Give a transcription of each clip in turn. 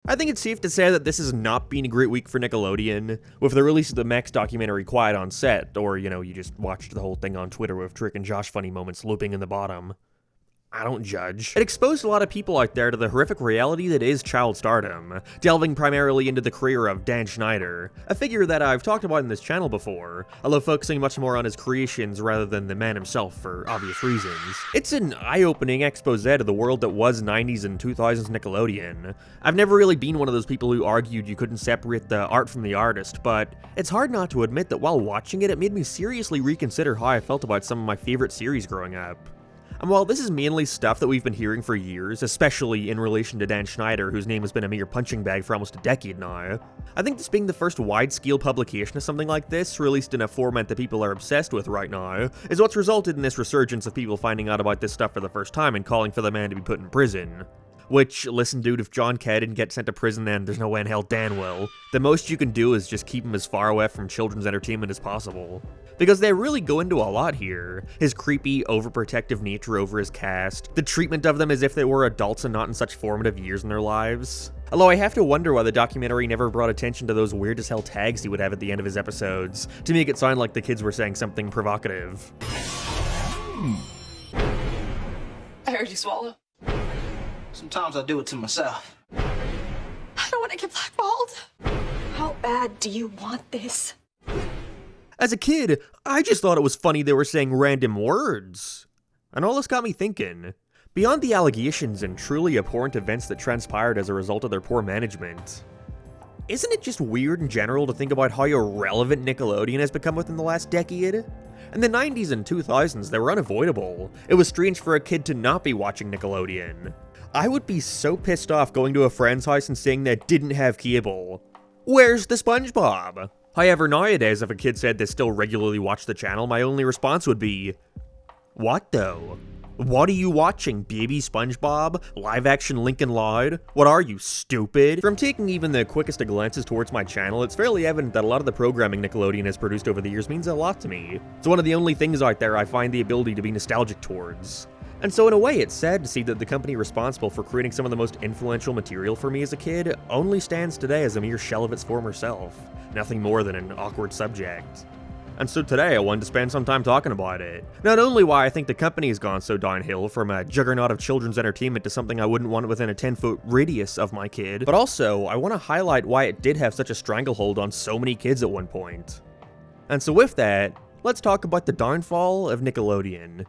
I think it's safe to say that this has not been a great week for Nickelodeon, with the release of the Max documentary Quiet on Set, or, you just watched the whole thing on Twitter with Trick and Josh funny moments looping in the bottom. I don't judge. It exposed a lot of people out there to the horrific reality that is child stardom, delving primarily into the career of Dan Schneider, a figure that I've talked about in this channel before, although focusing much more on his creations rather than the man himself for obvious reasons. It's an eye-opening expose to the world that was 90s and 2000s Nickelodeon. I've never really been one of those people who argued you couldn't separate the art from the artist, but it's hard not to admit that while watching it, it made me seriously reconsider how I felt about some of my favorite series growing up. And while this is mainly stuff that we've been hearing for years, especially in relation to Dan Schneider, whose name has been a mere punching bag for almost a decade now, I think this being the first wide-scale publication of something like this, released in a format that people are obsessed with right now, is what's resulted in this resurgence of people finding out about this stuff for the first time and calling for the man to be put in prison. Which, listen dude, if John K didn't get sent to prison, then there's no way in hell Dan will. The most you can do is just keep him as far away from children's entertainment as possible. Because they really go into a lot here. His creepy, overprotective nature over his cast, the treatment of them as if they were adults and not in such formative years in their lives. Although I have to wonder why the documentary never brought attention to those weird as hell tags he would have at the end of his episodes, to make it sound like the kids were saying something provocative. I heard you swallow. Sometimes I do it to myself. I don't want to get blackballed. How bad do you want this? As a kid, I just thought it was funny they were saying random words. And all this got me thinking. Beyond the allegations and truly abhorrent events that transpired as a result of their poor management, isn't it just weird in general to think about how irrelevant Nickelodeon has become within the last decade? In the 90s and 2000s, they were unavoidable. It was strange for a kid to not be watching Nickelodeon. I would be so pissed off going to a friend's house and saying they didn't have cable. Where's the Spongebob? However, nowadays, if a kid said they still regularly watch the channel, my only response would be, what though? What are you watching, Baby Spongebob? Live-action Lincoln Loud? What are you, stupid? From taking even the quickest of glances towards my channel, it's fairly evident that a lot of the programming Nickelodeon has produced over the years means a lot to me. It's one of the only things out there I find the ability to be nostalgic towards. And so in a way, it's sad to see that the company responsible for creating some of the most influential material for me as a kid only stands today as a mere shell of its former self. Nothing more than an awkward subject. And so today I wanted to spend some time talking about it. Not only why I think the company has gone so downhill from a juggernaut of children's entertainment to something I wouldn't want within a 10-foot radius of my kid, but also I want to highlight why it did have such a stranglehold on so many kids at one point. And so with that, let's talk about the downfall of Nickelodeon.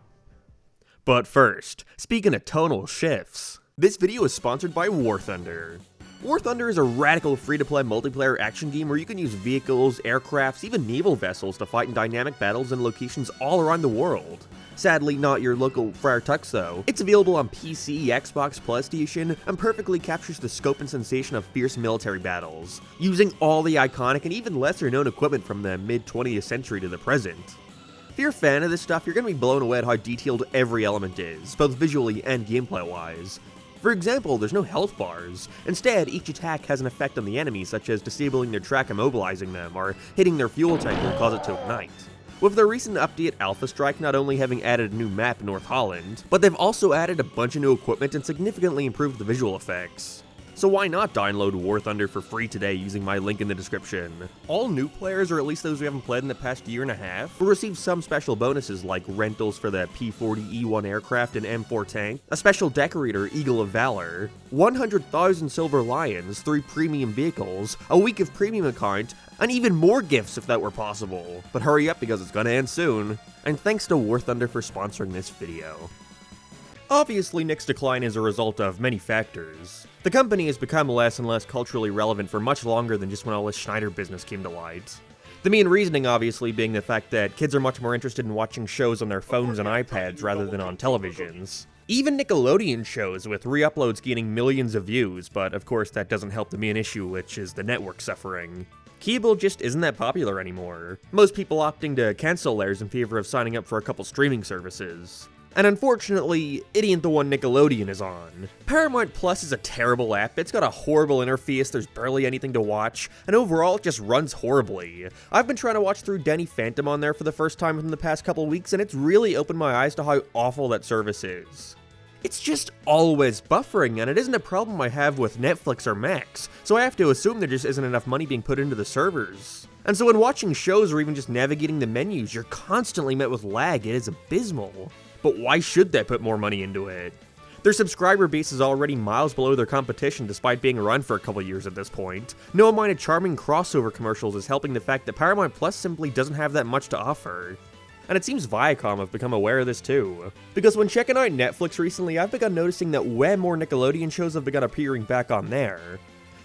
But first, speaking of tonal shifts, this video is sponsored by War Thunder. War Thunder is a radical free-to-play multiplayer action game where you can use vehicles, aircrafts, even naval vessels to fight in dynamic battles in locations all around the world. Sadly, not your local Friar Tuck's though. It's available on PC, Xbox, PlayStation, and perfectly captures the scope and sensation of fierce military battles, using all the iconic and even lesser-known equipment from the mid-20th century to the present. If you're a fan of this stuff, you're going to be blown away at how detailed every element is, both visually and gameplay-wise. For example, there's no health bars. Instead, each attack has an effect on the enemy, such as disabling their track, immobilizing them, or hitting their fuel tank will cause it to ignite. With their recent update Alpha Strike not only having added a new map in North Holland, but they've also added a bunch of new equipment and significantly improved the visual effects. So why not download War Thunder for free today using my link in the description? All new players, or at least those who haven't played in the past year and a half, will receive some special bonuses like rentals for the P-40E-1 aircraft and M4 tank, a special decorator Eagle of Valor, 100,000 silver lions, 3 premium vehicles, a week of premium account, and even more gifts if that were possible. But hurry up because it's gonna end soon. And thanks to War Thunder for sponsoring this video. Obviously, Nick's decline is a result of many factors. The company has become less and less culturally relevant for much longer than just when all this Schneider business came to light. The main reasoning obviously being the fact that kids are much more interested in watching shows on their phones and iPads rather than on televisions. Even Nickelodeon shows with re-uploads gaining millions of views, but of course that doesn't help the main issue, which is the network suffering. Cable just isn't that popular anymore, most people opting to cancel theirs in favor of signing up for a couple streaming services. And unfortunately, it ain't the one Nickelodeon is on. Paramount Plus is a terrible app, it's got a horrible interface, there's barely anything to watch, and overall it just runs horribly. I've been trying to watch through Danny Phantom on there for the first time in the past couple weeks, and it's really opened my eyes to how awful that service is. It's just always buffering, and it isn't a problem I have with Netflix or Max, so I have to assume there just isn't enough money being put into the servers. And so when watching shows or even just navigating the menus, you're constantly met with lag. It is abysmal. But why should they put more money into it? Their subscriber base is already miles below their competition despite being around for a couple years at this point. No amount of charming crossover commercials is helping the fact that Paramount Plus simply doesn't have that much to offer. And it seems Viacom have become aware of this too. Because when checking out Netflix recently, I've begun noticing that way more Nickelodeon shows have begun appearing back on there.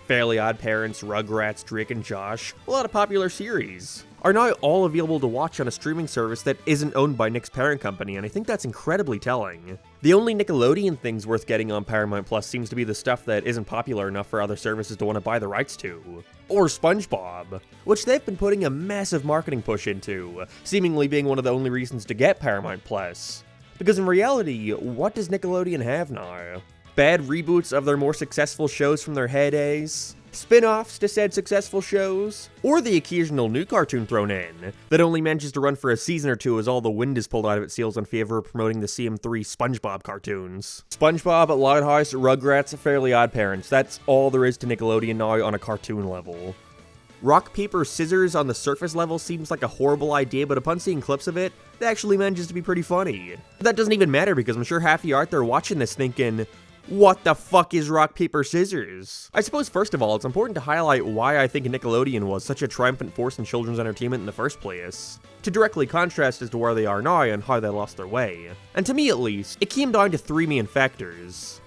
Fairly Odd Parents, Rugrats, Drake and Josh, a lot of popular series, are now all available to watch on a streaming service that isn't owned by Nick's parent company, and I think that's incredibly telling. The only Nickelodeon things worth getting on Paramount Plus seems to be the stuff that isn't popular enough for other services to want to buy the rights to. Or Spongebob, which they've been putting a massive marketing push into, seemingly being one of the only reasons to get Paramount Plus. Because in reality, what does Nickelodeon have now? Bad reboots of their more successful shows from their heydays? Spin-offs to said successful shows? Or the occasional new cartoon thrown in, that only manages to run for a season or two as all the wind is pulled out of its sails in favor of promoting the CM3 Spongebob cartoons. Spongebob, Loud House, Rugrats, Fairly Odd Parents, that's all there is to Nickelodeon now on a cartoon level. Rock, paper, scissors on the surface level seems like a horrible idea, but upon seeing clips of it, it actually manages to be pretty funny. But that doesn't even matter because I'm sure half of you out there watching this thinking, what the fuck is rock, paper, scissors? I suppose first of all, it's important to highlight why I think Nickelodeon was such a triumphant force in children's entertainment in the first place, to directly contrast as to where they are now and how they lost their way. And to me at least, it came down to three main factors.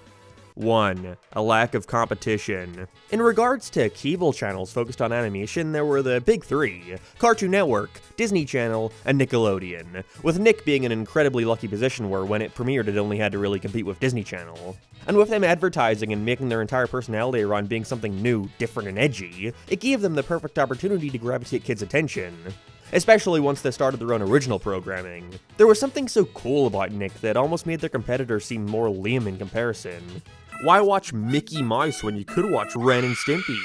1. A lack of competition. In regards to cable channels focused on animation, there were the big three: Cartoon Network, Disney Channel, and Nickelodeon, with Nick being in an incredibly lucky position where when it premiered it only had to really compete with Disney Channel. And with them advertising and making their entire personality around being something new, different, and edgy, it gave them the perfect opportunity to gravitate kids' attention. Especially once they started their own original programming. There was something so cool about Nick that almost made their competitors seem more lame in comparison. Why watch Mickey Mouse when you could watch Ren and Stimpy?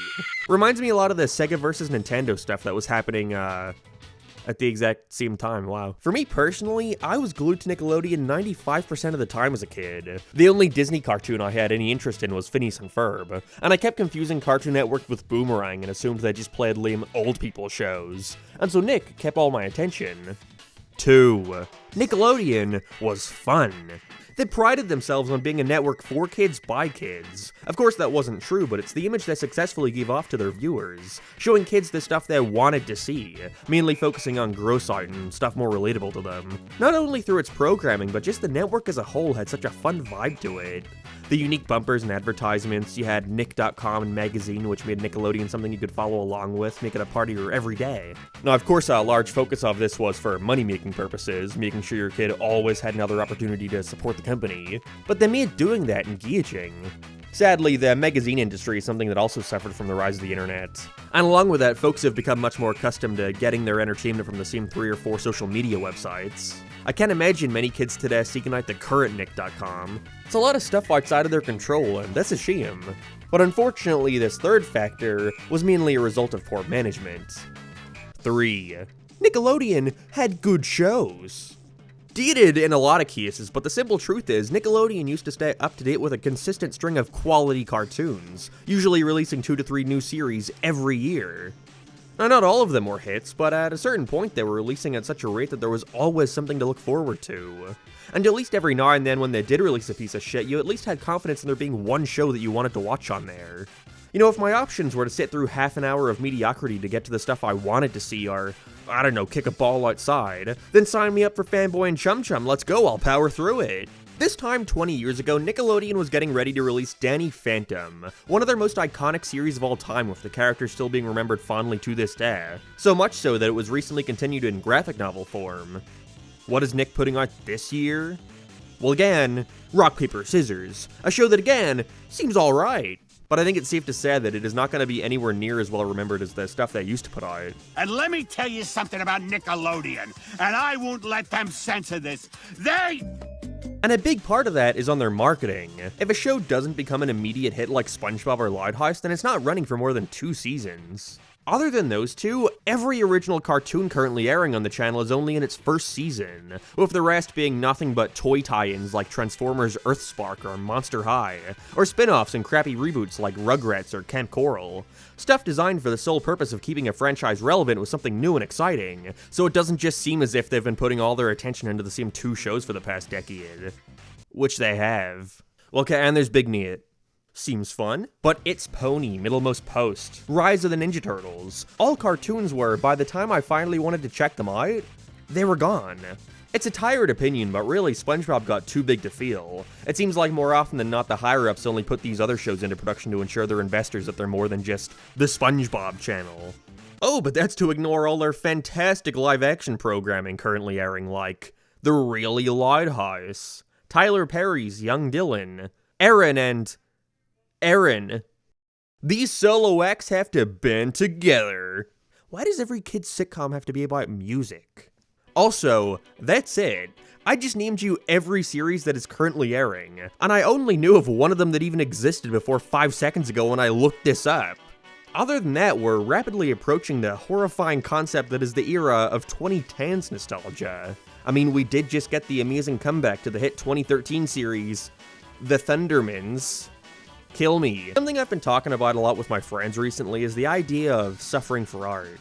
Reminds me a lot of the Sega vs. Nintendo stuff that was happening, at the exact same time, wow. For me personally, I was glued to Nickelodeon 95% of the time as a kid. The only Disney cartoon I had any interest in was Phineas and Ferb, and I kept confusing Cartoon Network with Boomerang and assumed they just played lame old people shows. And so Nick kept all my attention. 2. Nickelodeon was fun. They prided themselves on being a network for kids by kids. Of course that wasn't true, but it's the image they successfully gave off to their viewers, showing kids the stuff they wanted to see, mainly focusing on gross out and stuff more relatable to them. Not only through its programming, but just the network as a whole had such a fun vibe to it. The unique bumpers and advertisements, you had Nick.com and magazine, which made Nickelodeon something you could follow along with, make it a part of your everyday. Now of course a large focus of this was for money-making purposes, making sure your kid always had another opportunity to support the company, but they made doing that engaging. Sadly, the magazine industry is something that also suffered from the rise of the internet. And along with that, folks have become much more accustomed to getting their entertainment from the same 3 or 4 social media websites. I can't imagine many kids today seeking out the current Nick.com. It's a lot of stuff outside of their control, and that's a shame. But unfortunately, this third factor was mainly a result of poor management. 3. Nickelodeon had good shows. Dated in a lot of cases, but the simple truth is, Nickelodeon used to stay up to date with a consistent string of quality cartoons, usually releasing 2 to 3 new series every year. Now, not all of them were hits, but at a certain point they were releasing at such a rate that there was always something to look forward to. And at least every now and then when they did release a piece of shit, you at least had confidence in there being one show that you wanted to watch on there. You know, if my options were to sit through half an hour of mediocrity to get to the stuff I wanted to see, or, I don't know, kick a ball outside, then sign me up for Fanboy and Chum Chum, let's go, I'll power through it. This time 20 years ago, Nickelodeon was getting ready to release Danny Phantom, one of their most iconic series of all time, with the character still being remembered fondly to this day. So much so that it was recently continued in graphic novel form. What is Nick putting out this year? Well again, Rock, Paper, Scissors, a show that again, seems alright. But I think it's safe to say that it is not going to be anywhere near as well remembered as the stuff they used to put out. And let me tell you something about Nickelodeon, and I won't let them censor this. And a big part of that is on their marketing. If a show doesn't become an immediate hit like Spongebob or Loud House, then it's not running for more than 2 seasons. Other than those two, every original cartoon currently airing on the channel is only in its first season, with the rest being nothing but toy tie-ins like Transformers Earthspark or Monster High, or spin-offs and crappy reboots like Rugrats or Camp Coral. Stuff designed for the sole purpose of keeping a franchise relevant with something new and exciting, so it doesn't just seem as if they've been putting all their attention into the same two shows for the past decade. Which they have. Well, okay, and there's Big Neat. Seems fun. But It's Pony, Middlemost Post, Rise of the Ninja Turtles, all cartoons where, by the time I finally wanted to check them out, they were gone. It's a tired opinion, but really, SpongeBob got too big to feel. It seems like more often than not the higher-ups only put these other shows into production to ensure their investors that they're more than just the SpongeBob channel. Oh, but that's to ignore all their fantastic live-action programming currently airing, like The Really Loud House, Tyler Perry's Young Dylan, Aaron and Aaron. These solo acts have to band together. Why does every kid's sitcom have to be about music? Also, that's it. I just named you every series that is currently airing, and I only knew of one of them that even existed before 5 seconds ago when I looked this up. Other than that, we're rapidly approaching the horrifying concept that is the era of 2010s nostalgia. I mean, we did just get the amazing comeback to the hit 2013 series, The Thundermans. Kill me. Something I've been talking about a lot with my friends recently is the idea of suffering for art.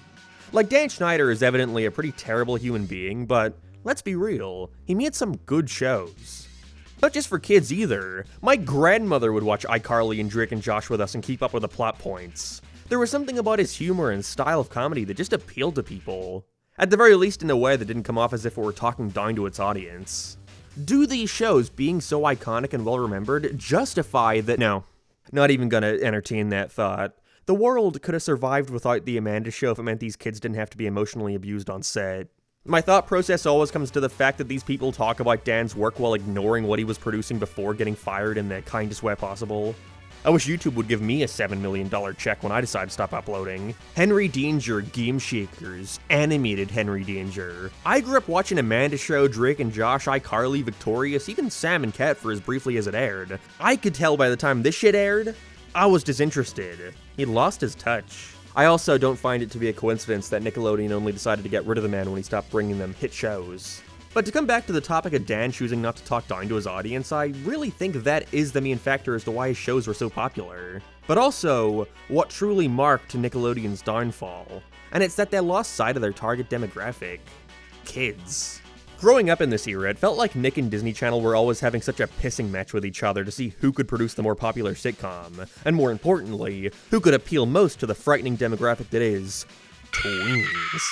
Like, Dan Schneider is evidently a pretty terrible human being, but let's be real, he made some good shows. Not just for kids either. My grandmother would watch iCarly and Drake and Josh with us and keep up with the plot points. There was something about his humor and style of comedy that just appealed to people. At the very least in a way that didn't come off as if it were talking down to its audience. Do these shows, being so iconic and well-remembered, justify that— No. Not even gonna entertain that thought. The world could have survived without the Amanda Show if it meant these kids didn't have to be emotionally abused on set. My thought process always comes to the fact that these people talk about Dan's work while ignoring what he was producing before getting fired in the kindest way possible. I wish YouTube would give me a $7 million check when I decide to stop uploading. Henry Danger Game Shakers, animated Henry Danger. I grew up watching Amanda Show, Drake and Josh, iCarly, Victorious, even Sam and Cat for as briefly as it aired. I could tell by the time this shit aired, I was disinterested. He'd lost his touch. I also don't find it to be a coincidence that Nickelodeon only decided to get rid of the man when he stopped bringing them hit shows. But to come back to the topic of Dan choosing not to talk down to his audience, I really think that is the main factor as to why his shows were so popular. But also, what truly marked Nickelodeon's downfall. And it's that they lost sight of their target demographic. Kids. Growing up in this era, it felt like Nick and Disney Channel were always having such a pissing match with each other to see who could produce the more popular sitcom, and more importantly, who could appeal most to the frightening demographic that is tweens.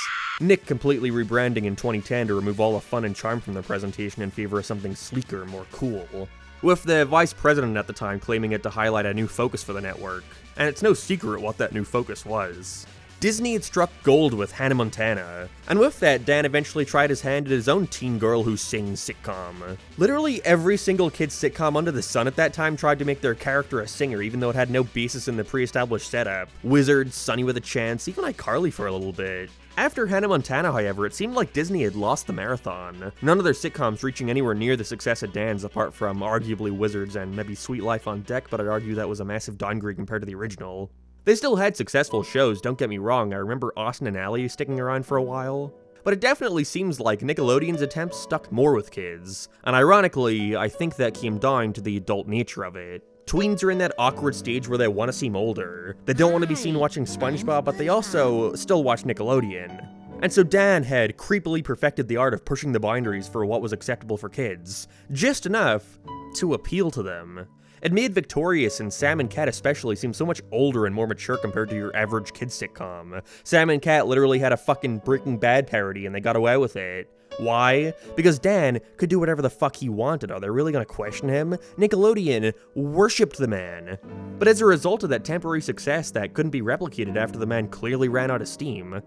Nick completely rebranding in 2010 to remove all the fun and charm from their presentation in favor of something sleeker, more cool. With the vice president at the time claiming it to highlight a new focus for the network, and it's no secret what that new focus was. Disney had struck gold with Hannah Montana, and with that, Dan eventually tried his hand at his own teen girl who sings sitcom. Literally every single kid's sitcom under the sun at that time tried to make their character a singer, even though it had no basis in the pre-established setup. Wizard, Sunny with a Chance, even iCarly for a little bit. After Hannah Montana, however, it seemed like Disney had lost the marathon. None of their sitcoms reaching anywhere near the success of Dan's apart from arguably Wizards and maybe Sweet Life on Deck, but I'd argue that was a massive downgrade compared to the original. They still had successful shows, don't get me wrong, I remember Austin and Ally sticking around for a while. But it definitely seems like Nickelodeon's attempts stuck more with kids, and ironically, I think that came down to the adult nature of it. Tweens are in that awkward stage where they want to seem older. They don't want to be seen watching SpongeBob, but they also still watch Nickelodeon. And so Dan had creepily perfected the art of pushing the boundaries for what was acceptable for kids, just enough to appeal to them. It made Victorious and Sam and Cat especially seem so much older and more mature compared to your average kid sitcom. Sam and Cat literally had a fucking Breaking Bad parody and they got away with it. Why? Because Dan could do whatever the fuck he wanted. Are they really gonna question him? Nickelodeon worshipped the man. But as a result of that temporary success that couldn't be replicated after the man clearly ran out of steam,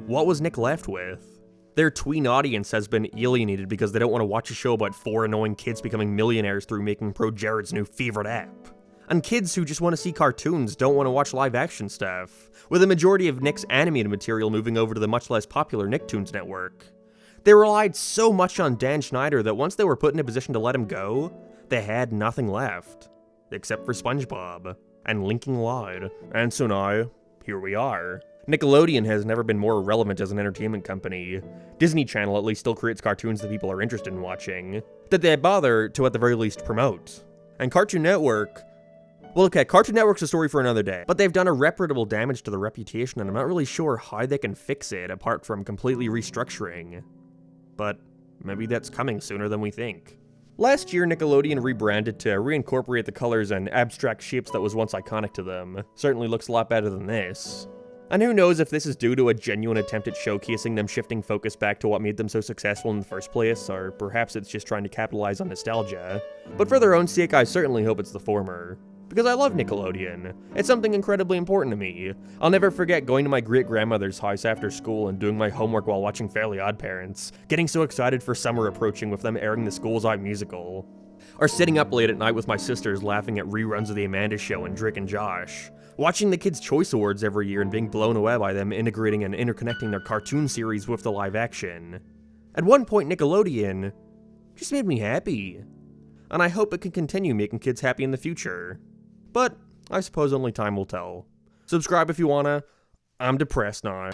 what was Nick left with? Their tween audience has been alienated because they don't want to watch a show about 4 annoying kids becoming millionaires through making Pro Jared's new favorite app. And kids who just want to see cartoons don't want to watch live action stuff, with a majority of Nick's animated material moving over to the much less popular Nicktoons network. They relied so much on Dan Schneider that once they were put in a position to let him go, they had nothing left. Except for SpongeBob. And Linking Loud. And so now, here we are. Nickelodeon has never been more relevant as an entertainment company. Disney Channel at least still creates cartoons that people are interested in watching, that they bother to at the very least promote. And Cartoon Network, well, okay, Cartoon Network's a story for another day, but they've done irreparable damage to the reputation, and I'm not really sure how they can fix it apart from completely restructuring. But maybe that's coming sooner than we think. Last year, Nickelodeon rebranded to reincorporate the colors and abstract shapes that was once iconic to them. Certainly looks a lot better than this. And who knows if this is due to a genuine attempt at showcasing them shifting focus back to what made them so successful in the first place, or perhaps it's just trying to capitalize on nostalgia. But for their own sake, I certainly hope it's the former. Because I love Nickelodeon. It's something incredibly important to me. I'll never forget going to my great-grandmother's house after school and doing my homework while watching Fairly Odd Parents, getting so excited for summer approaching with them airing the School's Eye musical. Or sitting up late at night with my sisters laughing at reruns of The Amanda Show and Drake and Josh. Watching the Kids' Choice Awards every year and being blown away by them integrating and interconnecting their cartoon series with the live action. At one point, Nickelodeon just made me happy. And I hope it can continue making kids happy in the future. But I suppose only time will tell. Subscribe if you wanna. I'm depressed now.